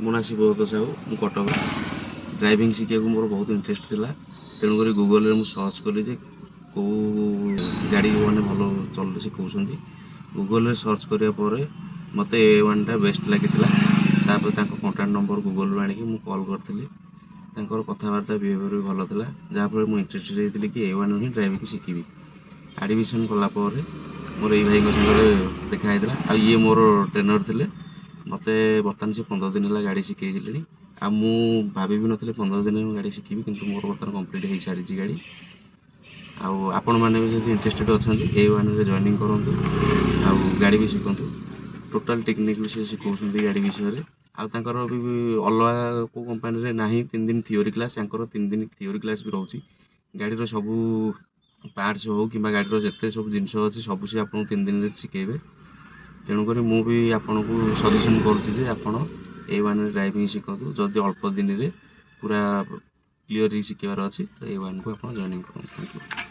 मुनासी बहुत साहू मु कटक ड्राइविंग शिखा मोर बहुत इंटरेस्ट थिला तेणुक गूगल रे मु सर्च कली जे कौ गाड़ी मैंने भल चल शिखाऊँ गूगल रे सर्च करिया परे मते A1 टा बेस्ट लगी कॉन्टाक्ट नंबर गूगल आनी मु कॉल करथिली कथबार्ता बिहेवियर भी भल था जहाँफल मुझे इंटरेस्टेड होती कि A1 ही ड्राइविंग शिखी एडमिशन कलापर मोर ये भाई सागर देखाई आ ये मोर ट्रेनर थे मत बर्तमान से 15 दिन है गाड़ी शिखे आ मु भाभी भी नी 15 दिन में गाड़ी शिखी कि मोर बर्तमान कम्प्लीट हो सारी गाड़ी आपण मैंने भी जब इंटरेस्टेड अच्छा A1 रे जॉइनिंग करूँ गाड़ी भी शिखु टोटाल टेक्निक विषय शिखाऊँ गाड़ी विषय आर भी अलग को कंपानी रे नहीं 3 दिन थियोरी क्लास 3 दिन थियोरी क्लास भी रोचे गाड़ी सबू पार्ट्स हो कि गाड़ी जिते सब जिनस अच्छी सब सी आपको 3 दिन शिखेबे तेणुक मुझे आपन को सजेसन करुँचे आपड़ A1 ड्राइविंग शिखु जदि अल्प दिन में पूरा क्लीयर शिखार अच्छी तो A1 को आप जॉइनिंग करूँ। Thank you.